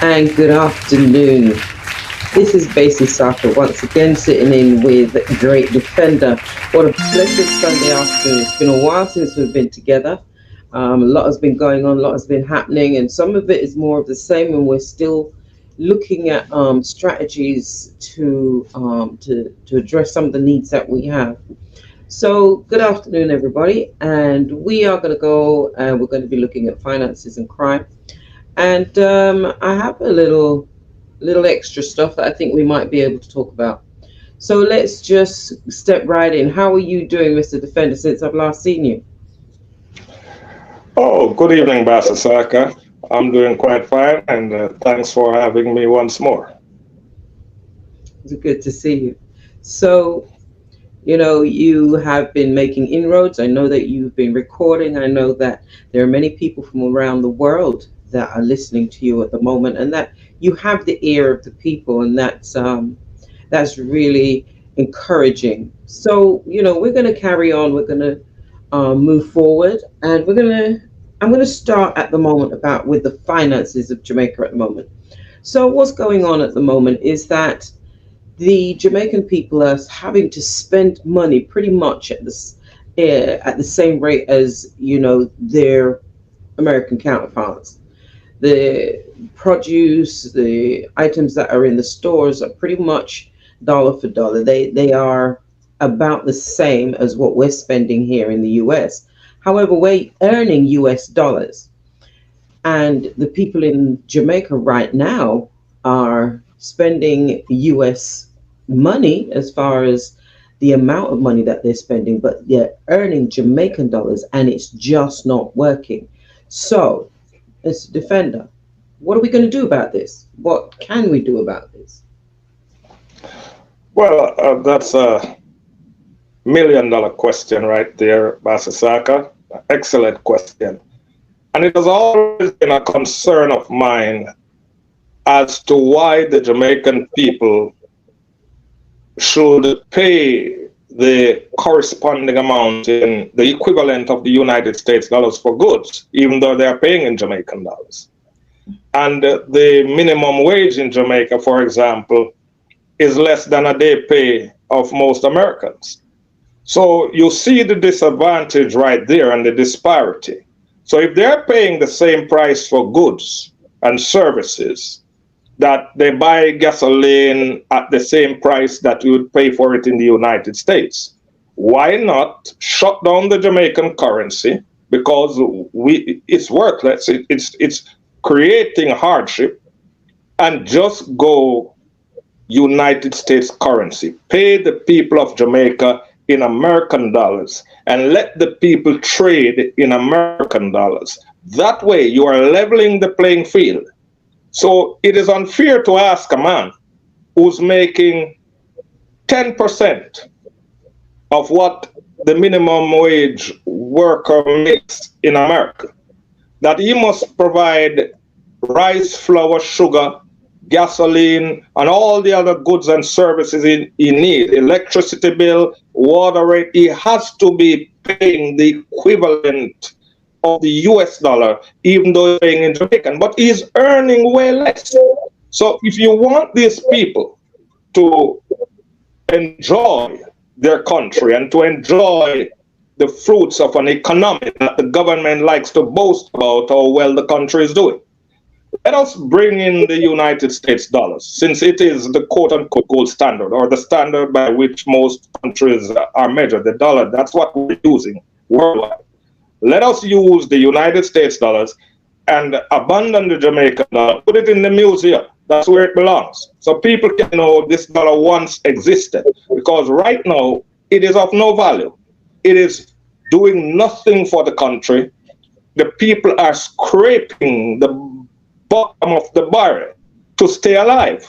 and good afternoon. This is Basie Saka once again sitting in with Great Defender. What a pleasant Sunday afternoon. It's been a while since we've been together. A lot has been going on, a lot has been happening, and some of it is more of the same, and we're still looking at strategies to address some of the needs that we have. So, good afternoon, everybody, and we are going to go and we're going to be looking at finances and crime. And I have a little extra stuff that I think we might be able to talk about. So let's just step right in. How are you doing, Mr. Defender, since I've last seen you? Oh, good evening, Basasaka. I'm doing quite fine, and thanks for having me once more. It's good to see you. So, you have been making inroads. I know that you've been recording. I know that there are many people from around the world that are listening to you at the moment, and that you have the ear of the people, and that's really encouraging. So, we're going to carry on. We're going to move forward, and I'm going to start at the moment about with the finances of Jamaica at the moment. So, what's going on at the moment is that the Jamaican people are having to spend money pretty much at the same rate as their American counterparts. The produce, the items that are in the stores are pretty much dollar for dollar. They are about the same as what we're spending here in the US. However, we're earning US dollars. And the people in Jamaica right now are spending US money as far as the amount of money that they're spending, but they're earning Jamaican dollars and it's just not working. So, as a defender, what are we going to do about this? What can we do about this? Well, that's a $1 million question right there, Basasaka. Excellent question. And it has always been a concern of mine as to why the Jamaican people should pay the corresponding amount in the equivalent of the United States dollars for goods, even though they are paying in Jamaican dollars. And the minimum wage in Jamaica, for example, is less than a day pay of most Americans. So you see the disadvantage right there and the disparity. So if they're paying the same price for goods and services, that they buy gasoline at the same price that you would pay for it in the United States, why not shut down the Jamaican currency? Because it's worthless, it's creating hardship, and just go United States currency. Pay the people of Jamaica in American dollars and let the people trade in American dollars. That way you are leveling the playing field. So it is unfair to ask a man who's making 10% of what the minimum wage worker makes in America that he must provide rice, flour, sugar, gasoline, and all the other goods and services he needs, electricity bill, water rate. He has to be paying the equivalent of the US dollar, even though he's paying in Jamaican, but he's earning way less. So if you want these people to enjoy their country and to enjoy the fruits of an economy that the government likes to boast about how well the country is doing, let us bring in the United States dollars, since it is the quote-unquote gold standard, or the standard by which most countries are measured, the dollar. That's what we're using worldwide. Let us use the United States dollars and abandon the Jamaican dollar, put it in the museum. That's where it belongs. So people can know this dollar once existed, because right now it is of no value. It is doing nothing for the country. The people are scraping the bottom of the barrel to stay alive.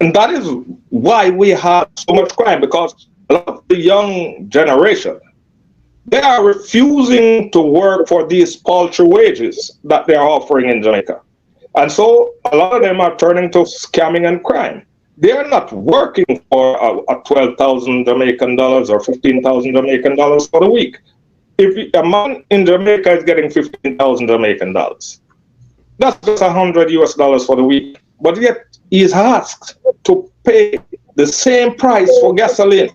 And that is why we have so much crime, because a lot of the young generation, they are refusing to work for these paltry wages that they are offering in Jamaica. And so a lot of them are turning to scamming and crime. They are not working for a 12,000 Jamaican dollars or 15,000 Jamaican dollars for the week. If a man in Jamaica is getting 15,000 Jamaican dollars, That's just 100 US dollars for the week. But yet he is asked to pay the same price for gasoline,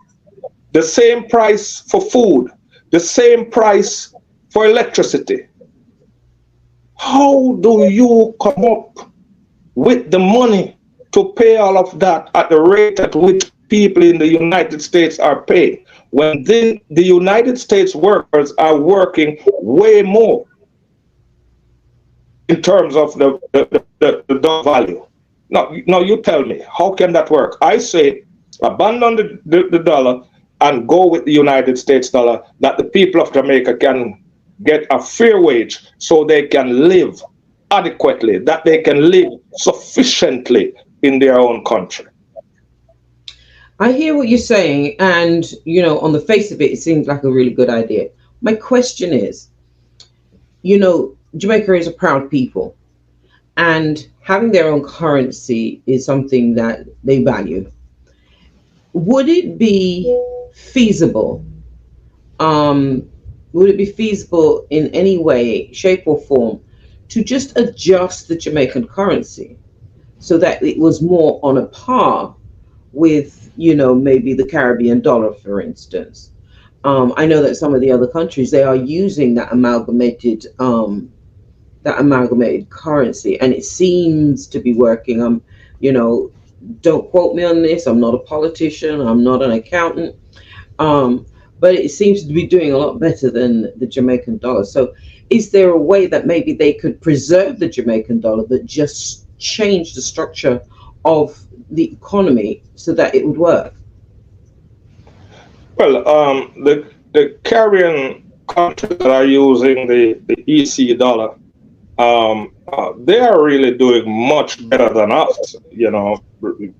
the same price for food, the same price for electricity. How do you come up with the money to pay all of that at the rate at which people in the United States are paid, when then the United States workers are working way more in terms of the dollar value? Now you tell me, how can that work? I say abandon the dollar and go with the United States dollar, that the people of Jamaica can get a fair wage so they can live adequately, that they can live sufficiently in their own country. I hear what you're saying, and on the face of it, it seems like a really good idea. My question is, Jamaica is a proud people, and having their own currency is something that they value. Would it be feasible? Um, would it be feasible in any way, shape, or form to just adjust the Jamaican currency so that it was more on a par with, maybe the Caribbean dollar, for instance? I know that some of the other countries, they are using that amalgamated currency, and it seems to be working. You know, don't quote me on this. I'm not a politician. I'm not an accountant. Um, but it seems to be doing a lot better than the Jamaican dollar. So, is there a way that maybe they could preserve the Jamaican dollar, but just change the structure of the economy so that it would work? Well, the Caribbean countries that are using the EC dollar, they are really doing much better than us.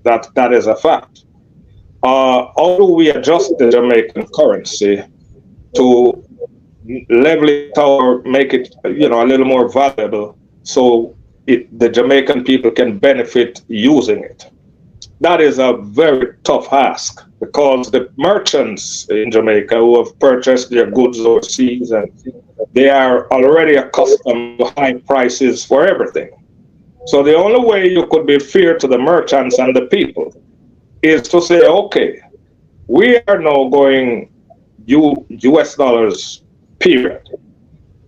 That is a fact. How do we adjust the Jamaican currency to level it or make it, a little more valuable, so the Jamaican people can benefit using it? That is a very tough ask, because the merchants in Jamaica who have purchased their goods overseas, and they are already accustomed to high prices for everything. So the only way you could be fair to the merchants and the people is to say, okay, we are now going US dollars, period.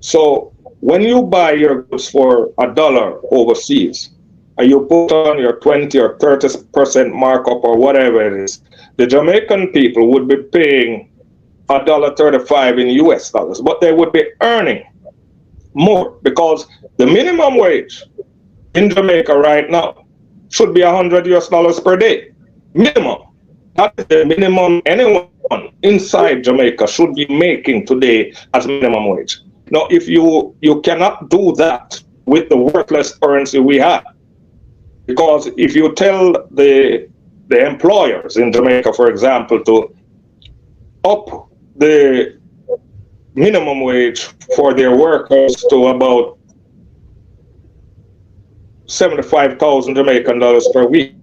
So when you buy your goods for $1 overseas, and you put on your 20 or 30% markup or whatever it is, the Jamaican people would be paying $1.35 in US dollars, but they would be earning more, because the minimum wage in Jamaica right now should be 100 US dollars per day. Minimum. That is the minimum anyone inside Jamaica should be making today as minimum wage. Now, if you cannot do that with the worthless currency we have, because if you tell the employers in Jamaica, for example, to up the minimum wage for their workers to about 75,000 Jamaican dollars per week,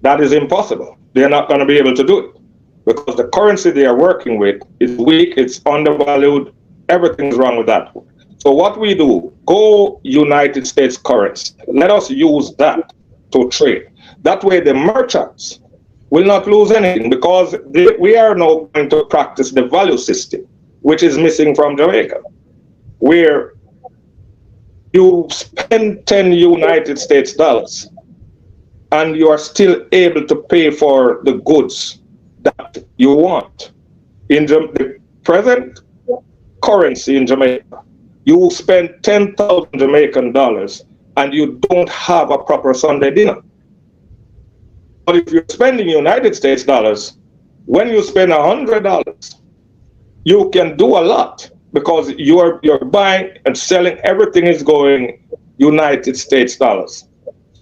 that is impossible. They're not going to be able to do it, because the currency they are working with is weak, it's undervalued, everything's wrong with that. So what we do, go United States currency. Let us use that to trade. That way the merchants will not lose anything, because we are now going to practice the value system, which is missing from Jamaica, where you spend 10 United States dollars and you are still able to pay for the goods that you want. In the present currency in Jamaica, you spend 10,000 Jamaican dollars and you don't have a proper Sunday dinner. But if you're spending United States dollars, when you spend $100, you can do a lot, because you're buying and selling, everything is going United States dollars.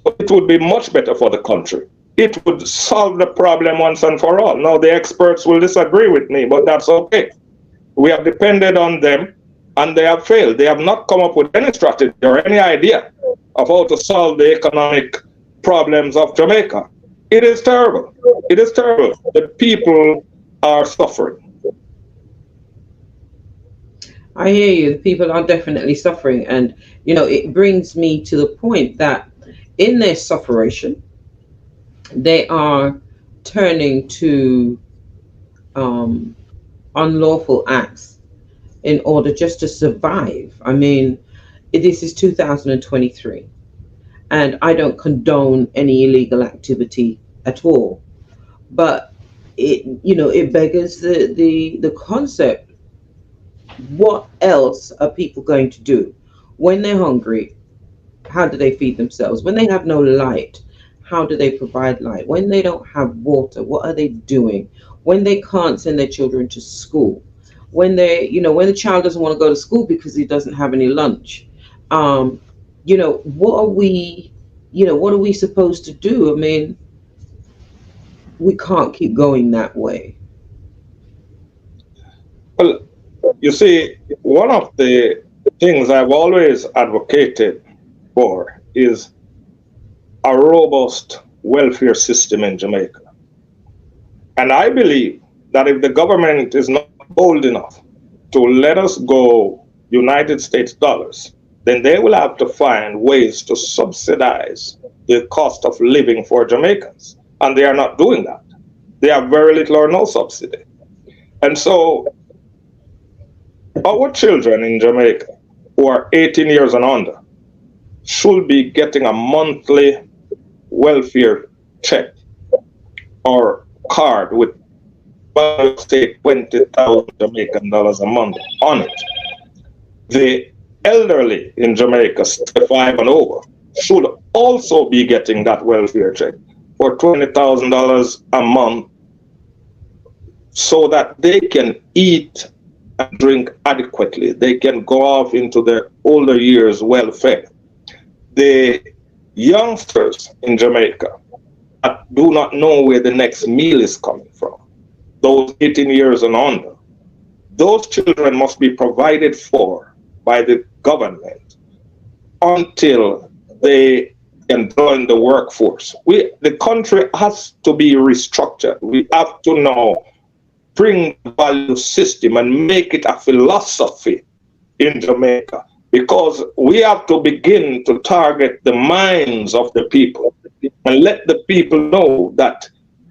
So it would be much better for the country. It would solve the problem once and for all. Now, the experts will disagree with me, but that's okay. We have depended on them and they have failed. They have not come up with any strategy or any idea of how to solve the economic problems of Jamaica. It is terrible. It is terrible. The people are suffering. I hear you. People are definitely suffering, and it brings me to the point that in their suffering, they are turning to um, unlawful acts in order just to survive. I mean, this is 2023, and I don't condone any illegal activity at all. But it beggars the concept. What else are people going to do when they're hungry? How do they feed themselves? When they have no light, how do they provide light? When they don't have water, what are they doing? When they can't send their children to school, when the child doesn't want to go to school because he doesn't have any lunch, um, what are we supposed to do? I mean, we can't keep going that way. Well, you see, one of the things I've always advocated for is a robust welfare system in Jamaica. And I believe that if the government is not bold enough to let us go United States dollars, then they will have to find ways to subsidize the cost of living for Jamaicans. And they are not doing that. They have very little or no subsidy. And so our children in Jamaica who are 18 years and under should be getting a monthly welfare check or card with say 20,000 Jamaican dollars a month on it. The elderly in Jamaica, 65 and over, should also be getting that welfare check for $20,000 a month so that they can eat and drink adequately. They can go off into their older years well fed. The youngsters in Jamaica that do not know where the next meal is coming from, those 18 years and under, those children must be provided for by the government until they can join the workforce. The country has to be restructured. We have to now bring the value system and make it a philosophy in Jamaica, because we have to begin to target the minds of the people and let the people know that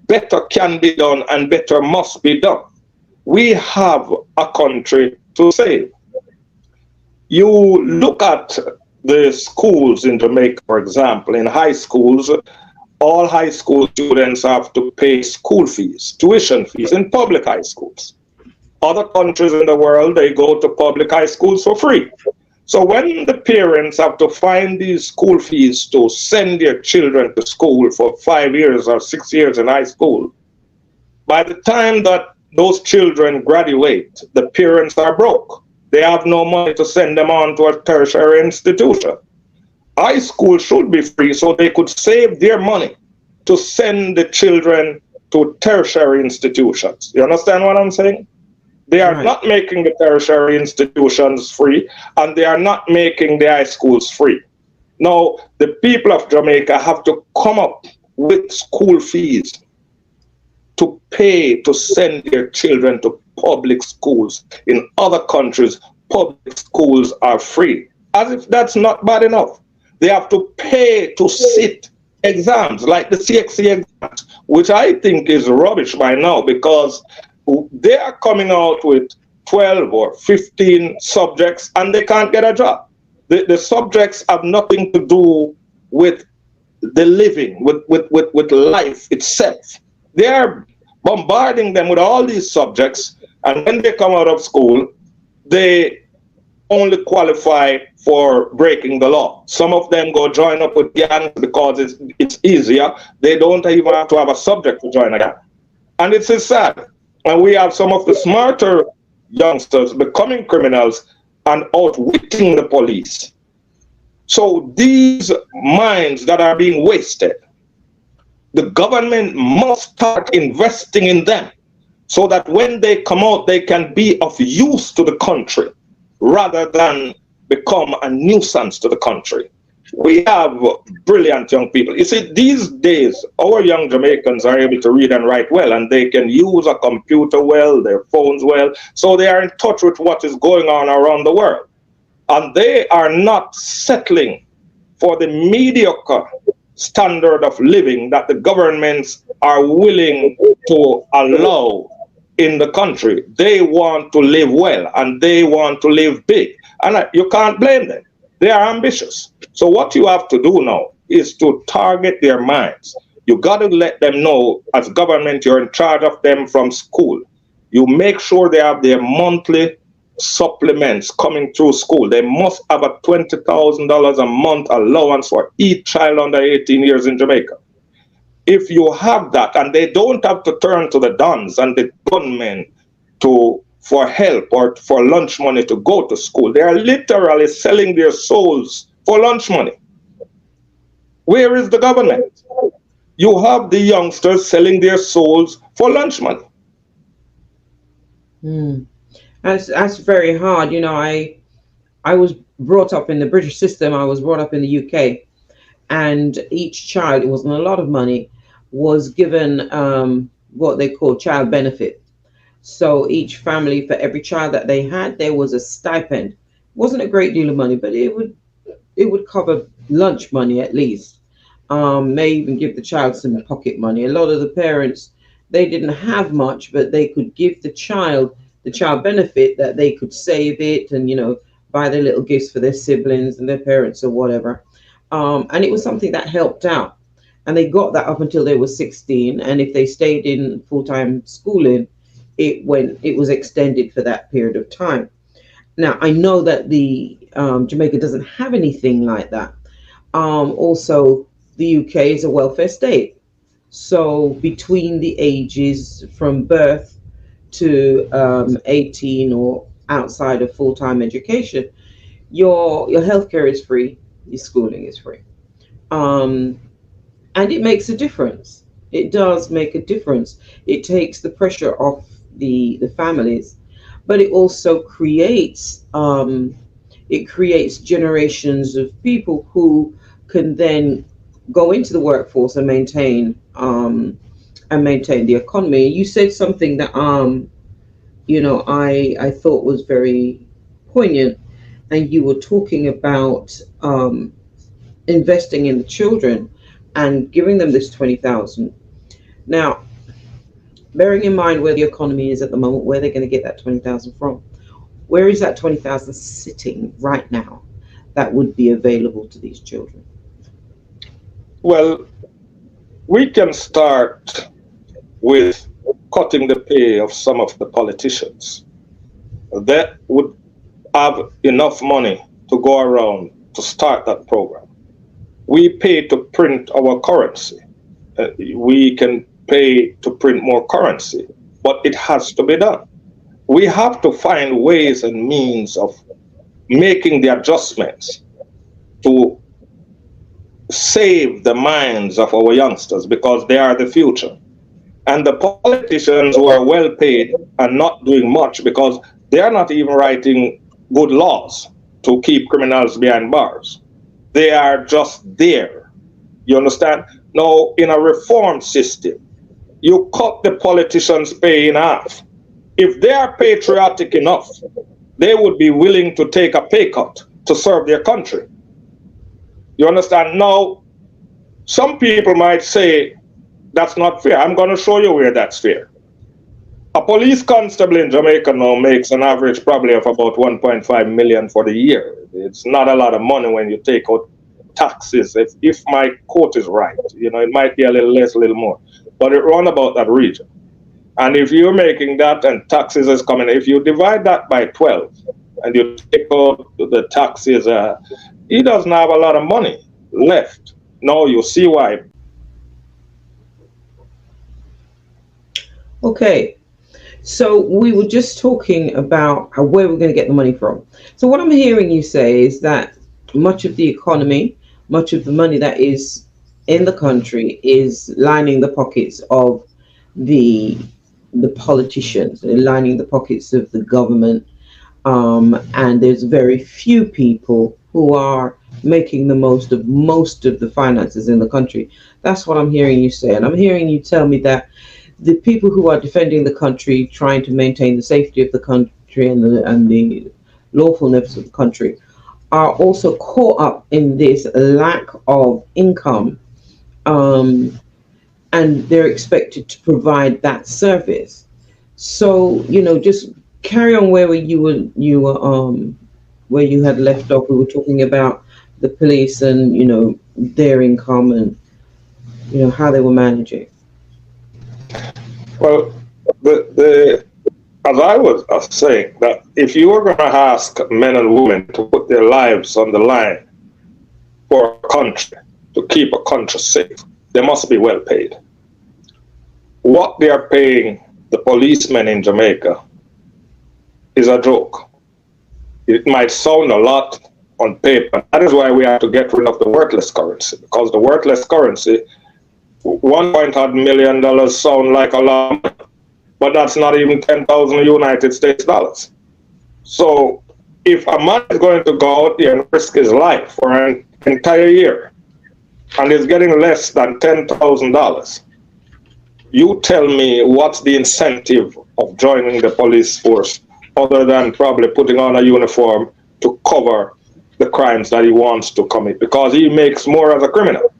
better can be done and better must be done. We have a country to save. You look at the schools in Jamaica, for example, in high schools, all high school students have to pay school fees, tuition fees in public high schools. Other countries in the world, they go to public high schools for free. So when the parents have to find these school fees to send their children to school for 5 years or 6 years in high school, by the time that those children graduate, the parents are broke. They have no money to send them on to a tertiary institution. High school should be free so they could save their money to send the children to tertiary institutions. You understand what I'm saying? They are Right. not making the tertiary institutions free, and they are not making the high schools free. Now, the people of Jamaica have to come up with school fees to pay to send their children to public schools. In other countries, public schools are free. As if that's not bad enough. They have to pay to sit exams like the CXC exams, which I think is rubbish by now, because they are coming out with 12 or 15 subjects and they can't get a job. The subjects have nothing to do with the living, with life itself. They are bombarding them with all these subjects, and when they come out of school, they only qualify for breaking the law. Some of them go join up with gangs because it's easier. They don't even have to have a subject to join a gang. And it's sad. And we have some of the smarter youngsters becoming criminals and outwitting the police. So these minds that are being wasted, the government must start investing in them so that when they come out, they can be of use to the country rather than become a nuisance to the country. We have brilliant young people. You see, these days, our young Jamaicans are able to read and write well, and they can use a computer well, their phones well, so they are in touch with what is going on around the world. And they are not settling for the mediocre standard of living that the governments are willing to allow in the country. They want to live well and they want to live big. And you can't blame them. They are ambitious. So what you have to do now is to target their minds. You got to let them know, as government, you're in charge of them from school. You make sure they have their monthly supplements coming through school. They must have a $20,000 a month allowance for each child under 18 years in Jamaica. If you have that, and they don't have to turn to the dons and the gunmen for help or for lunch money to go to school, they are literally selling their souls for lunch money. Where is the government? You have the youngsters selling their souls for lunch money. Mm. That's very hard. You know, I was brought up in the British system. I was brought up in the UK, and each child, it wasn't a lot of money, was given what they call child benefit. So each family, for every child that they had, there was a stipend. It wasn't a great deal of money, but it would cover lunch money at least. May even give the child some pocket money. A lot of the parents, they didn't have much, but they could give the child benefit, that they could save it and, buy their little gifts for their siblings and their parents or whatever. And it was something that helped out. And they got that up until they were 16. And if they stayed in full-time schooling, it was extended for that period of time. Now, I know that the Jamaica doesn't have anything like that. Also, the UK is a welfare state. So between the ages from birth to 18 or outside of full-time education, your healthcare is free, your schooling is free. Um, and it makes a difference. It does make a difference. It takes the pressure off the families, but it also creates generations of people who can then go into the workforce and maintain the economy. You said something that I thought was very poignant, and you were talking about investing in the children and giving them this 20,000. Now, bearing in mind where the economy is at the moment, where they're going to get that 20,000 from, where is that 20,000 sitting right now that would be available to these children? Well, we can start with cutting the pay of some of the politicians. That would have enough money to go around to start that program. We pay to print our currency. We can pay to print more currency, but it has to be done. We have to find ways and means of making the adjustments to save the minds of our youngsters, because they are the future. And the politicians who are well paid are not doing much, because they are not even writing good laws to keep criminals behind bars. They are just there. You understand? Now, in a reform system, you cut the politicians' pay in half. If they are patriotic enough, they would be willing to take a pay cut to serve their country. You understand? Now, some people might say that's not fair. I'm going to show you where that's fair. A police constable in Jamaica now makes an average probably of about 1.5 million for the year. It's not a lot of money when you take out taxes. If my quote is right, it might be a little less, a little more, but it run about that region. And if you're making that and taxes is coming, if you divide that by 12 and you take out the taxes, he doesn't have a lot of money left. Now you see why. Okay, so we were just talking about where we're going to get the money from. So what I'm hearing you say is that much of the economy, much of the money that is in the country is lining the pockets of the politicians, lining the pockets of the government, and there's very few people who are making the most of the finances in the country. That's what I'm hearing you say. And I'm hearing you tell me that the people who are defending the country, trying to maintain the safety of the country and the lawfulness of the country, are also caught up in this lack of income, um, and they're expected to provide that service. So just carry on where where you had left off. We were talking about the police and their income and how they were managing. Well, the as I was saying, that if you were going to ask men and women to put their lives on the line for a country, to keep a country safe, they must be well paid. What they are paying the policemen in Jamaica is a joke. It might sound a lot on paper. That is why we have to get rid of the worthless currency, because the worthless currency, $1.5 million sound like a lot, but that's not even 10,000 United States dollars. So if a man is going to go out there and risk his life for an entire year and is getting less than $10,000, you tell me what's the incentive of joining the police force other than probably putting on a uniform to cover the crimes that he wants to commit, because he makes more as a criminal.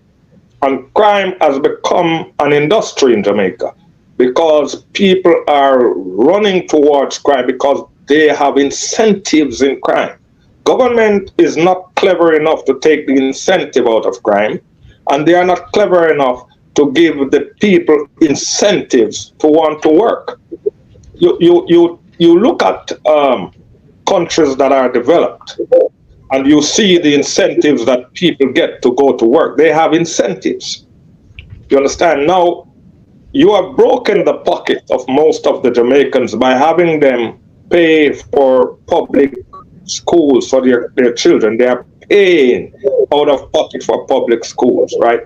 And crime has become an industry in Jamaica because people are running towards crime because they have incentives in crime. Government is not clever enough to take the incentive out of crime, and they are not clever enough to give the people incentives to want to work. You look at countries that are developed, and you see the incentives that people get to go to work. They have incentives. You understand? Now, you have broken the pocket of most of the Jamaicans by having them pay for public schools for their children. They are paying out of pocket for public schools, right?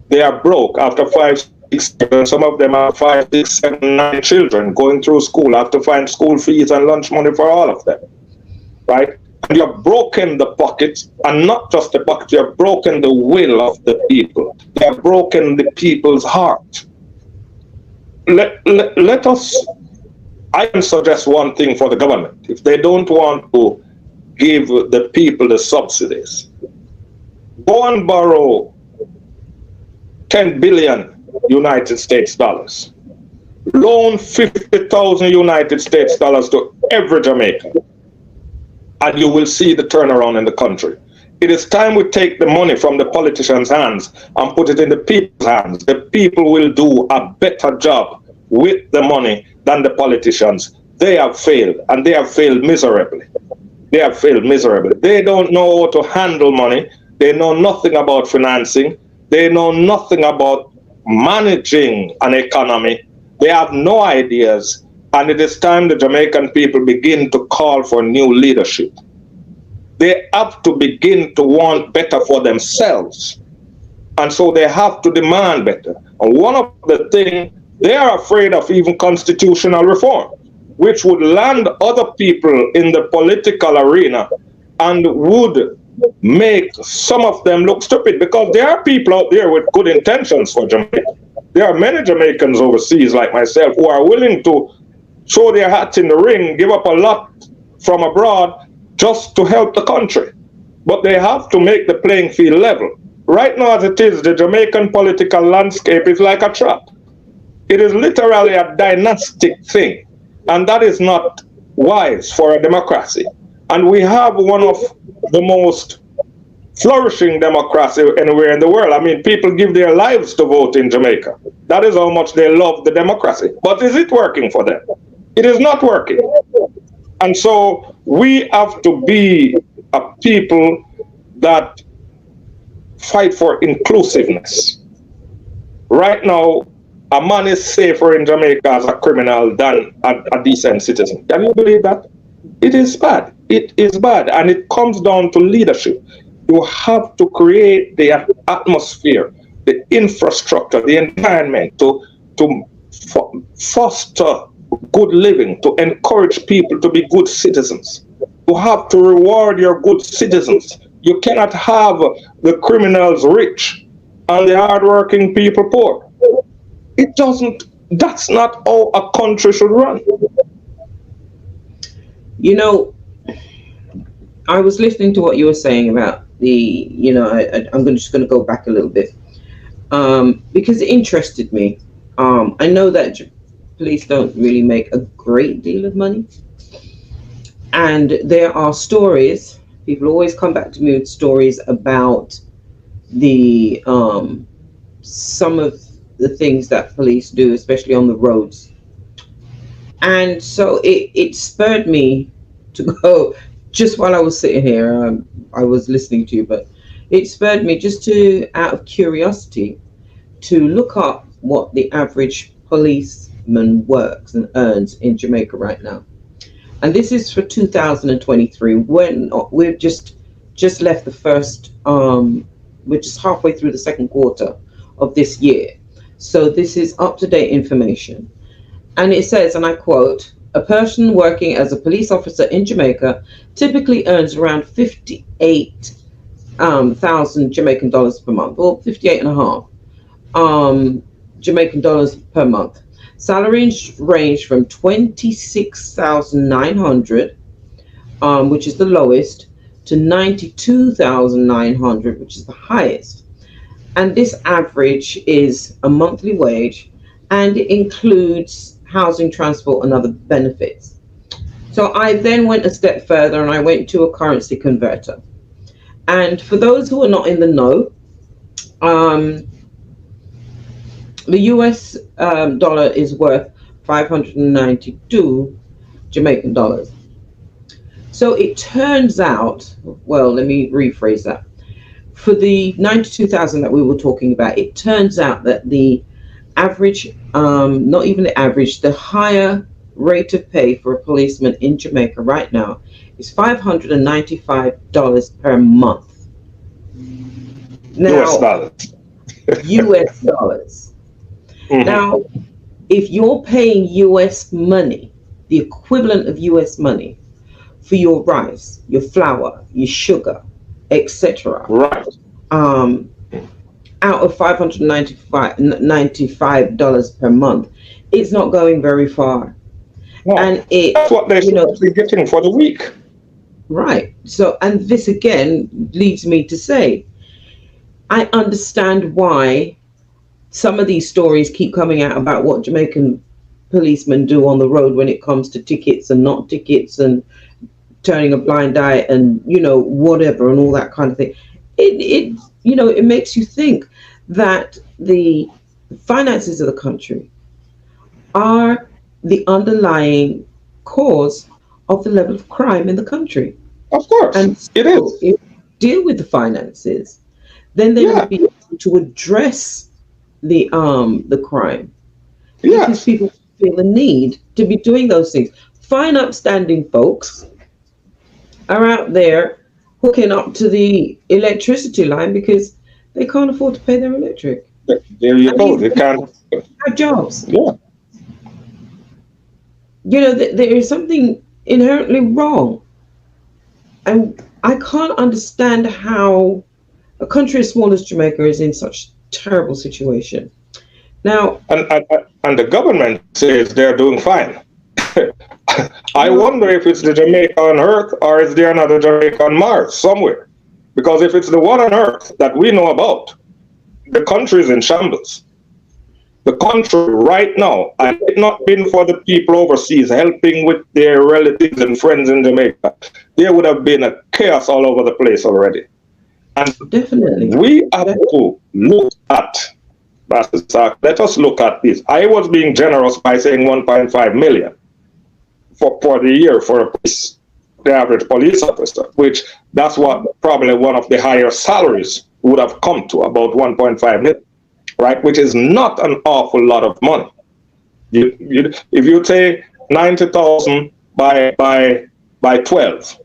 They are broke after 5, 6, 7. Some of them have 5, 6, 7, 9 children going through school, have to find school fees and lunch money for all of them, right? And you have broken the pocket, and not just the pocket, you have broken the will of the people. You have broken the people's heart. Let us, I can suggest one thing for the government. If they don't want to give the people the subsidies, go and borrow 10 billion United States dollars. Loan 50,000 United States dollars to every Jamaican, and you will see the turnaround in the country. It is time we take the money from the politicians' hands and put it in the people's hands. The people will do a better job with the money than the politicians. They have failed, and they have failed miserably. They have failed miserably. They don't know how to handle money. They know nothing about financing. They know nothing about managing an economy. They have no ideas. And it is time the Jamaican people begin to call for new leadership. They have to begin to want better for themselves. And so they have to demand better. And one of the things, they are afraid of even constitutional reform, which would land other people in the political arena and would make some of them look stupid, because there are people out there with good intentions for Jamaica. There are many Jamaicans overseas like myself who are willing to throw their hats in the ring, give up a lot from abroad just to help the country. But they have to make the playing field level. Right now, as it is, the Jamaican political landscape is like a trap. It is literally a dynastic thing, and that is not wise for a democracy. And we have one of the most flourishing democracy anywhere in the world. I mean, people give their lives to vote in Jamaica. That is how much they love the democracy. But is it working for them? It is not working. And so we have to be a people that fight for inclusiveness. Right now, a man is safer in Jamaica as a criminal than a decent citizen. Can you believe that? It is bad. It is bad. And it comes down to leadership. You have to create the atmosphere, the infrastructure, the environment to foster good living, to encourage people to be good citizens. You have to reward your good citizens. You cannot have the criminals rich and the hardworking people poor. It doesn't, that's not how a country should run. You know, I was listening to what you were saying about just going to go back a little bit because it interested me. I know that police don't really make a great deal of money, and there are stories. People always come back to me with stories about the some of the things that police do, especially on the roads. And so it spurred me to go just while I was sitting here. I was listening to you, but it spurred me just to, out of curiosity, to look up what the average policeman works and earns in Jamaica right now. And this is for 2023, when we've just left the first. We're just halfway through the second quarter of this year, so this is up to date information. And it says, and I quote, a person working as a police officer in Jamaica typically earns around 58,000 Jamaican dollars per month, or 58 and a half Jamaican dollars per month. Salaries range from 26,900, which is the lowest, to 92,900, which is the highest. And this average is a monthly wage, and it includes housing, transport, and other benefits. So I then went a step further and I went to a currency converter. And for those who are not in the know, the US dollar is worth 592 Jamaican dollars. So it turns out, well, let me rephrase that. For the 92,000 that we were talking about, it turns out that the average, not even the average, the higher rate of pay for a policeman in Jamaica right now is $595 per month. Now, US dollars. US dollars. Mhm. Now, if you're paying US money, the equivalent of US money, for your rice, your flour, your sugar, etc., Right. Out of $595 per month, it's not going very far. Well, And it, that's what they you know, should be getting for the week. right. So, and this again leads me to say, I understand why some of these stories keep coming out about what Jamaican policemen do on the road when it comes to tickets and not tickets and turning a blind eye and whatever and all that kind of thing. It makes you think that the finances of the country are the underlying cause of the level of crime in the country. Of course, And it so is. if you deal with the finances, then they Yeah. would be able to address the crime, because Yes. people feel the need to be doing those things. Fine upstanding folks are out there hooking up to the electricity line because they can't afford to pay their electric. There you And go. these They people can't. have jobs. Yeah. There is something inherently wrong. And I can't understand how a country as small as Jamaica is in such terrible situation. Now, And the government says they're doing fine. I well, wonder if it's the Jamaica on Earth or is there another Jamaica on Mars somewhere? Because if it's the one on Earth that we know about, the country is in shambles. The country right now, had it not been for the people overseas helping with their relatives and friends in Jamaica, there would have been a chaos all over the place already. And definitely. we have to look at, let us look at this. I was being generous by saying 1.5 million for the year for the average police officer, which that's what probably one of the higher salaries would have come to, about 1.5 million, right? Which is not an awful lot of money. If you say 90,000 by 12,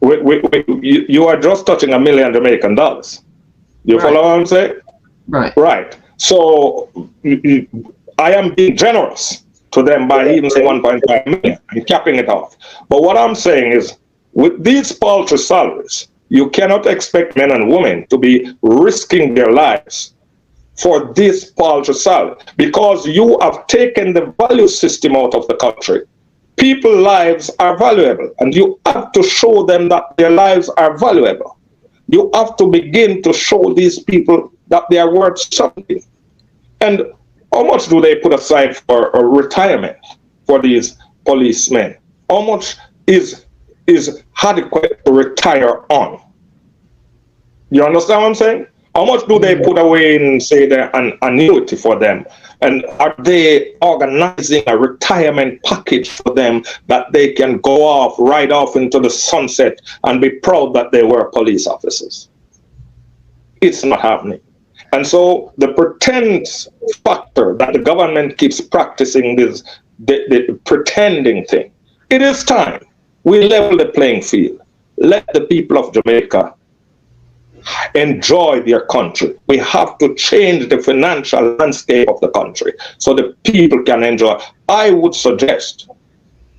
you are just touching $1 million Jamaican dollars. You Right. follow what I'm saying? Right. Right. So I am being generous to them by even saying 1.5 million and capping it off. But what I'm saying is, with these paltry salaries, You cannot expect men and women to be risking their lives for this paltry salary because you have taken the value system out of the country. People's lives are valuable, and you have to show them that their lives are valuable. You have to begin to show these people that they are worth something. And how much do they put aside for a retirement for these policemen? How much is adequate to retire on? You understand what I'm saying? How much do they put away in, say, an annuity for them? And are they organizing a retirement package for them that they can go off, right off into the sunset and be proud that they were police officers? It's not happening. And so the pretense factor that the government keeps practicing this, the pretending thing, it is time we level the playing field. Let the people of Jamaica enjoy their country. We have to change the financial landscape of the country so the people can enjoy. I would suggest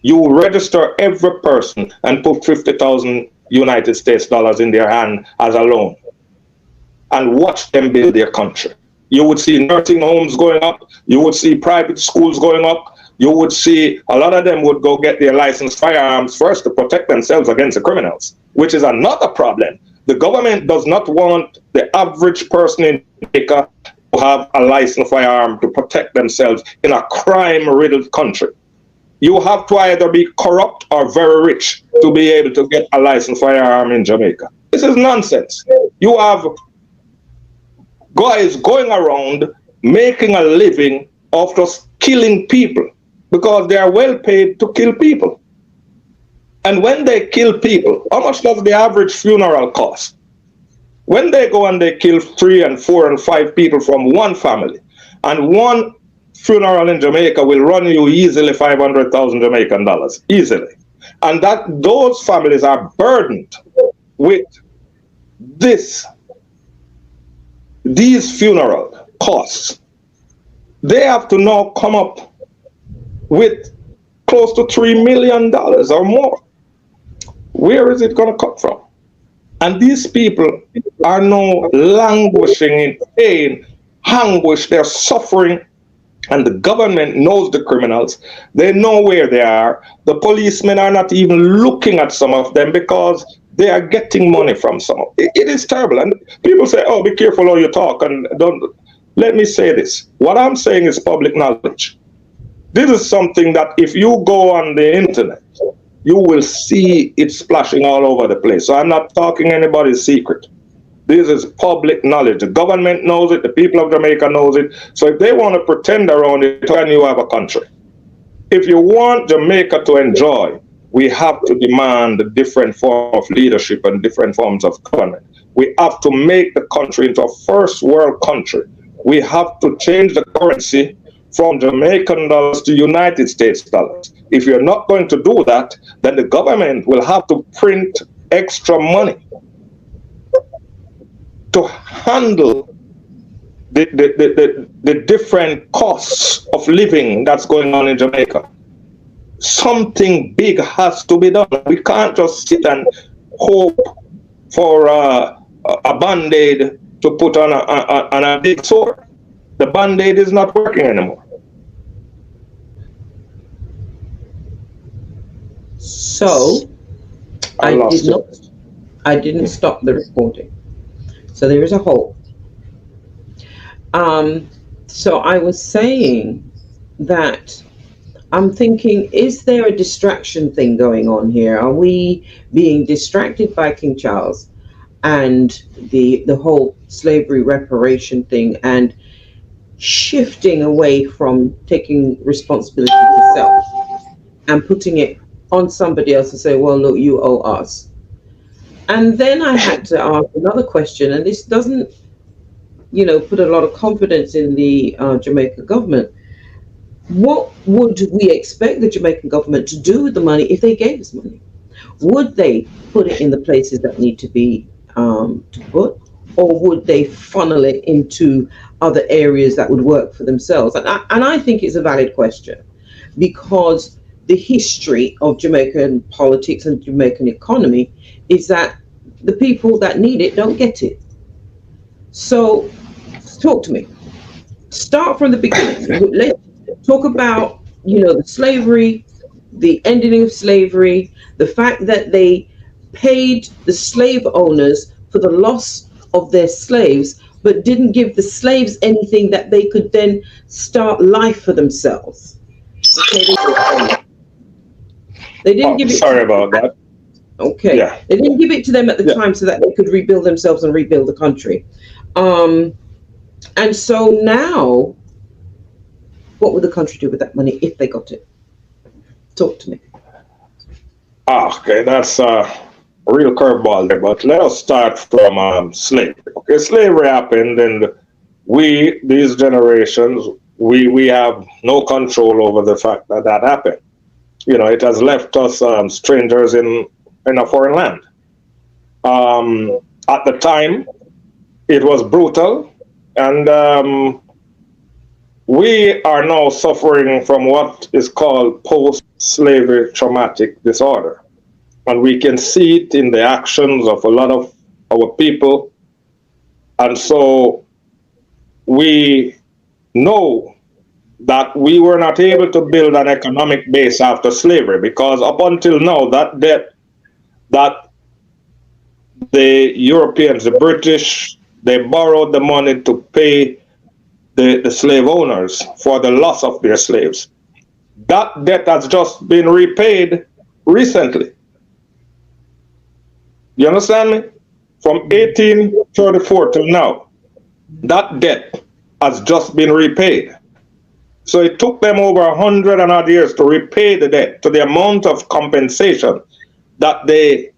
you register every person and put 50,000 United States dollars in their hand as a loan and watch them build their country. You would see nursing homes going up. You would see private schools going up. You would see a lot of them would go get their licensed firearms first to protect themselves against the criminals, which is another problem. The government does not want the average person in Jamaica to have a licensed firearm to protect themselves in a crime-riddled country. You have to either be corrupt or very rich to be able to get a licensed firearm in Jamaica. This is nonsense. You have guys going around making a living off just killing people because they are well paid to kill people. And when they kill people, how much does the average funeral cost? When they go and they kill 3 and 4 and 5 people from one family, and one funeral in Jamaica will run you easily 500,000 Jamaican dollars, easily. And that those families are burdened with these funeral costs. They have to now come up with close to $3 million or more. Where is it going to come from? And these people are now languishing in pain, anguish, they're suffering, and the government knows the criminals. They know where they are. The policemen are not even looking at some of them because they are getting money from some of them. It is terrible. And people say, oh, be careful how you talk. And don't. Let me say this. What I'm saying is public knowledge. This is something that if you go on the internet, you will see it splashing all over the place. So I'm not talking anybody's secret. This is public knowledge. The government knows it. The people of Jamaica knows it. So if they want to pretend around it, then you have a country. If you want Jamaica to enjoy, we have to demand a different form of leadership and different forms of government. We have to make the country into a first world country. We have to change the currency from Jamaican dollars to United States dollars. If you're not going to do that, then the government will have to print extra money to handle the different costs of living that's going on in Jamaica. Something big has to be done. We can't just sit and hope for a band-aid to put on a big sore. The band-aid is not working anymore. So I didn't stop the recording. So there is a hole. So I was saying that I'm thinking, is there a distraction thing going on here? Are we being distracted by King Charles and the whole slavery reparation thing and shifting away from taking responsibility for self and putting it on somebody else and say, well, look, you owe us? And then I had to ask another question, and this doesn't, put a lot of confidence in the Jamaican government. What would we expect the Jamaican government to do with the money if they gave us money? Would they put it in the places that need to be to put, or would they funnel it into other areas that would work for themselves? And I think it's a valid question, because the history of Jamaican politics and Jamaican economy is that the people that need it don't get it. So talk to me. Start from the beginning. Let's talk about, the slavery, the ending of slavery, the fact that they paid the slave owners for the loss of their slaves, but didn't give the slaves anything that they could then start life for themselves. Okay, they didn't Oh, give it to sorry them. about that. Okay, Yeah. they didn't give it to them at the Yeah. time so that they could rebuild themselves and rebuild the country. Um, and so now, what would the country do with that money if they got it? Talk to me. Okay, that's a real curveball there. But let us start from slavery. Okay, slavery happened, and these generations, we have no control over the fact that that happened. It has left us strangers in a foreign land. At the time, it was brutal, and we are now suffering from what is called post-slavery traumatic disorder. And we can see it in the actions of a lot of our people. And so we know that we were not able to build an economic base after slavery, because up until now, that debt that the Europeans, the British, they borrowed the money to pay the slave owners for the loss of their slaves. That debt has just been repaid recently. You understand me? From 1834 till now, that debt has just been repaid. So it took them over 100 and odd years to repay the debt to the amount of compensation that they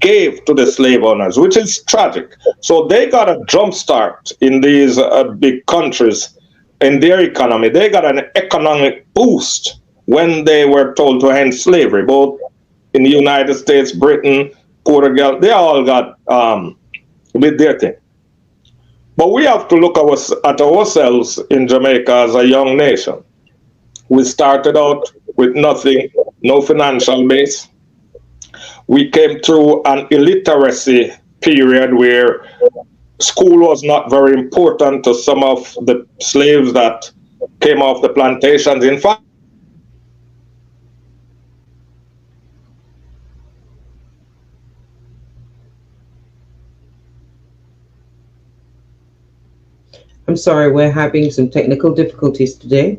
gave to the slave owners, which is tragic. So they got a jump start in these big countries in their economy. They got an economic boost when they were told to end slavery, both in the United States, Britain, Portugal. They all got with their thing. But we have to look at ourselves in Jamaica as a young nation. We started out with nothing, no financial base. We came through an illiteracy period where school was not very important to some of the slaves that came off the plantations. In fact, I'm sorry, we're having some technical difficulties today,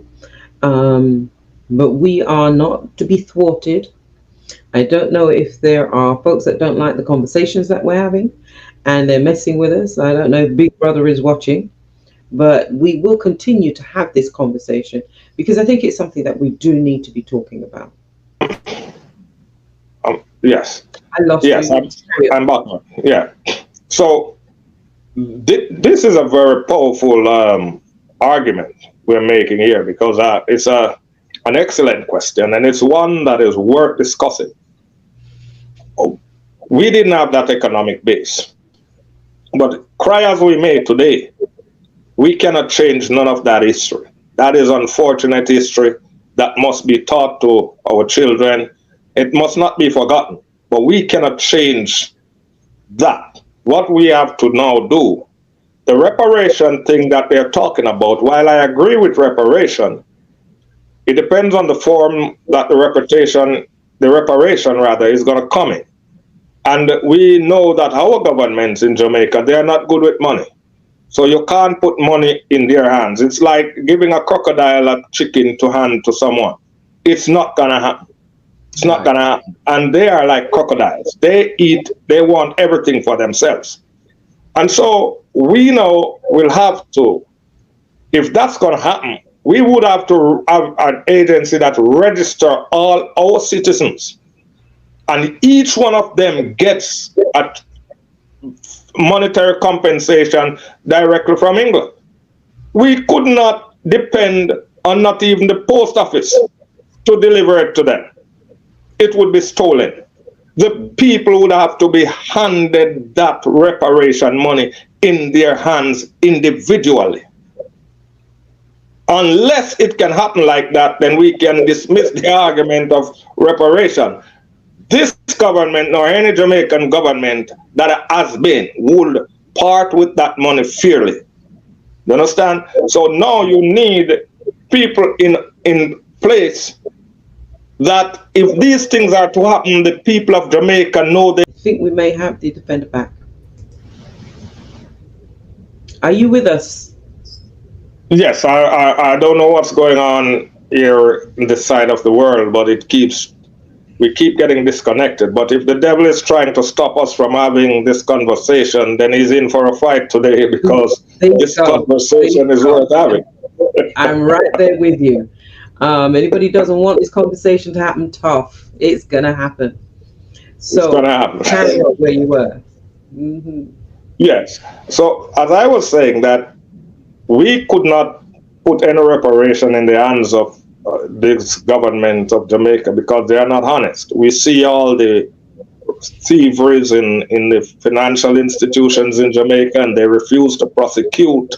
um, but we are not to be thwarted. I don't know if there are folks that don't like the conversations that we're having and they're messing with us. I don't know if Big Brother is watching, but we will continue to have this conversation because I think it's something that we do need to be talking about. yes, I lost yes, you. I'm back. Yeah. So this is a very powerful argument we're making here, because it's an excellent question, and it's one that is worth discussing. Oh, we didn't have that economic base, but cry as we may today, we cannot change none of that history. That is unfortunate history that must be taught to our children. It must not be forgotten, but we cannot change that. What we have to now do, the reparation thing that they're talking about, while I agree with reparation, it depends on the form that the reparation rather, is going to come in. And we know that our governments in Jamaica, they are not good with money. So you can't put money in their hands. It's like giving a crocodile a chicken to hand to someone. It's not going to happen. It's not going to happen. And they are like crocodiles. They eat, they want everything for themselves. And so we know we'll have to, if that's going to happen, we would have to have an agency that register all our citizens. And each one of them gets a monetary compensation directly from England. We could not depend on not even the post office to deliver it to them. It would be stolen. The people would have to be handed that reparation money in their hands individually. Unless it can happen like that, then we can dismiss the argument of reparation. this government nor any Jamaican government that has been would part with that money fairly. You understand? So now you need people in place that if these things are to happen, the people of Jamaica know they. I think we may have the defender back. Are you with us? Yes, I don't know what's going on here in this side of the world, but we keep getting disconnected. But if the devil is trying to stop us from having this conversation, then he's in for a fight today because There you this go. conversation is worth having. I'm right there with you. Anybody doesn't want this conversation to happen, tough. It's gonna happen. It's So gonna happen. carry on where you were. Hmm. Yes. So as I was saying that we could not put any reparation in the hands of this government of Jamaica because they are not honest. We see all the thieveries in the financial institutions in Jamaica, and they refuse to prosecute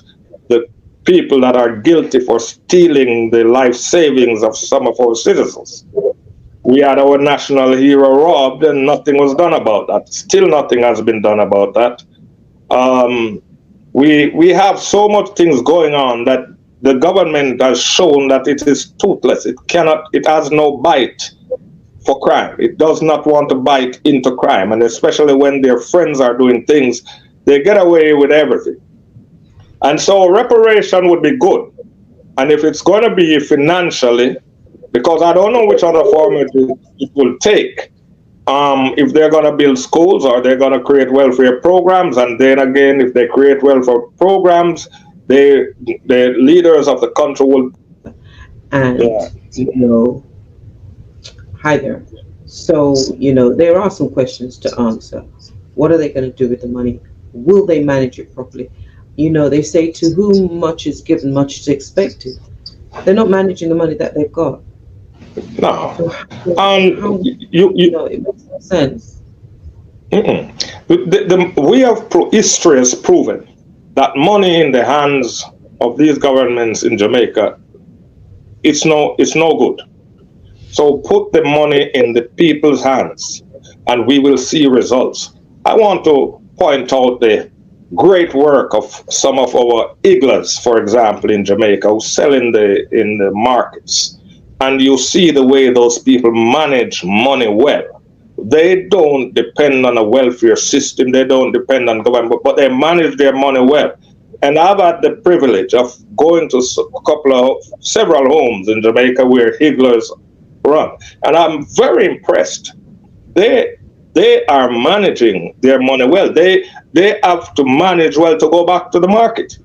the people that are guilty for stealing the life savings of some of our citizens. We had our national hero robbed, and nothing was done about that. Still, nothing has been done about that. Um, we have so much things going on that the government has shown that it is toothless. It has no bite for crime. It does not want to bite into crime, and especially when their friends are doing things, they get away with everything. And so reparation would be good. And if it's going to be financially, because I don't know which other form it will take, if they're going to build schools or they're going to create welfare programs, and then again, if they create welfare programs, the leaders of the country will. And Yeah. you know, hi there. So there are some questions to answer. What are they going to do with the money? Will they manage it properly? They say to whom much is given, much is expected. They're not managing the money that they've got. No. So how it makes no sense. Mm-mm. History has proven that money in the hands of these governments in Jamaica, it's no good. So put the money in the people's hands, and we will see results. I want to point out the great work of some of our iglas, for example, in Jamaica, who sell in the markets, and you see the way those people manage money well. They don't depend on a welfare system. They don't depend on government, but they manage their money well. And I've had the privilege of going to several homes in Jamaica where higglers run, and I'm very impressed. They are managing their money well. They have to manage well to go back to the market,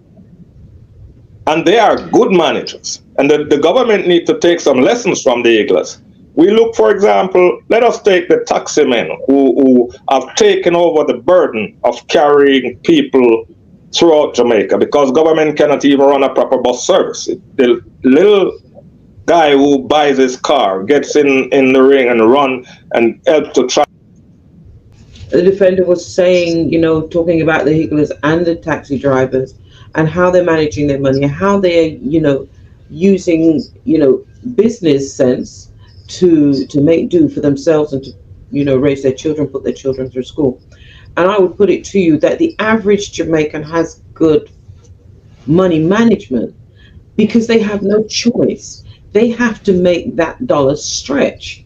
and they are good managers. And the government need to take some lessons from the Eagles. We look, for example, let us take the taxi men who have taken over the burden of carrying people throughout Jamaica because government cannot even run a proper bus service. The little guy who buys his car gets in the ring and run and help to try. The defender was saying, talking about the higglers and the taxi drivers and how they're managing their money, how they're, using, business sense to make do for themselves and to, raise their children, put their children through school. And I would put it to you that the average Jamaican has good money management because they have no choice. They have to make that dollar stretch.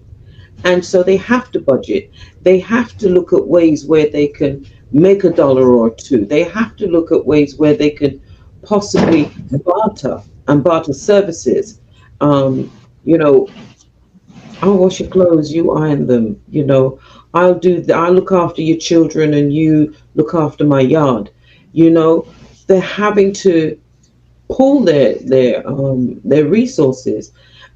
And so they have to budget. They have to look at ways where they can make a dollar or two. They have to look at ways where they can possibly barter and barter services. Um, you know, I'll wash your clothes, you iron them. I'll look after your children and you look after my yard. You know, they're having to pool their resources,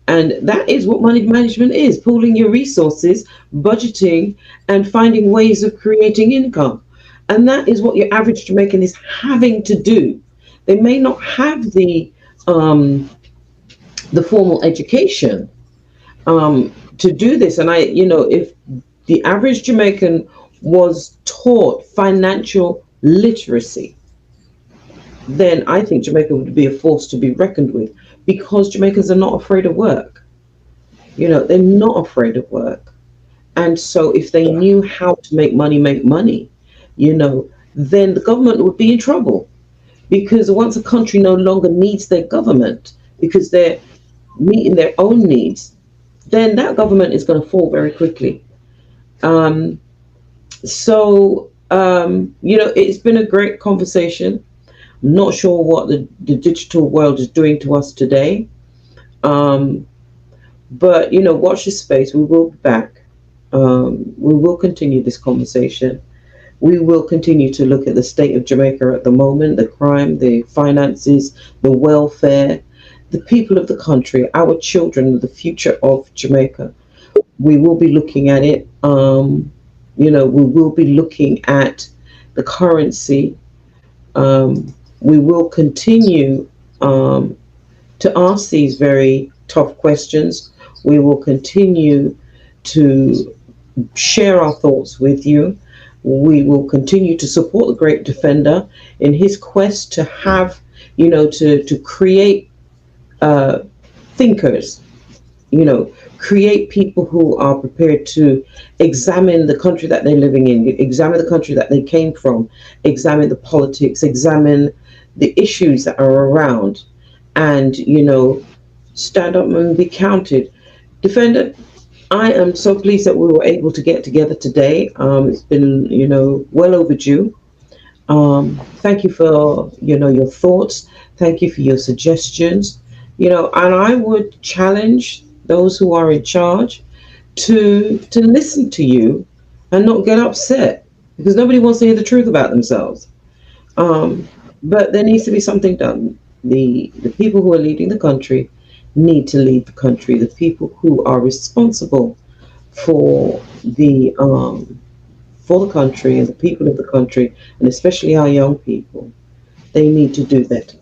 and that is what money management is: pooling your resources, budgeting, and finding ways of creating income. And that is what your average Jamaican is having to do. They may not have um, the formal education to do this. And if the average Jamaican was taught financial literacy, then I think Jamaica would be a force to be reckoned with, because Jamaicans are not afraid of work. They're not afraid of work. And so if they Yeah. knew how to make money, you know, then the government would be in trouble. Because once a country no longer needs their government because they're meeting their own needs, then that government is going to fall very quickly. Um, it's been a great conversation. I'm not sure what the digital world is doing to us today. Um, but, watch this space. We will be back. We will continue this conversation. We will continue to look at the state of Jamaica at the moment, the crime, the finances, the welfare, the people of the country, our children, the future of Jamaica. We will be looking at it. We will be looking at the currency. We will continue to ask these very tough questions. We will continue to share our thoughts with you. We will continue to support the great defender in his quest to have, to create uh, thinkers, create people who are prepared to examine the country that they're living in, examine the country that they came from, examine the politics, examine the issues that are around, and, stand up and be counted. Defender, I am so pleased that we were able to get together today. It's been, well overdue. Thank you for, your thoughts. Thank you for your suggestions. And I would challenge those who are in charge to listen to you and not get upset because nobody wants to hear the truth about themselves. Um, but there needs to be something done. The people who are leading the country need to lead the country. The people who are responsible for the country and the people of the country, and especially our young people, they need to do that.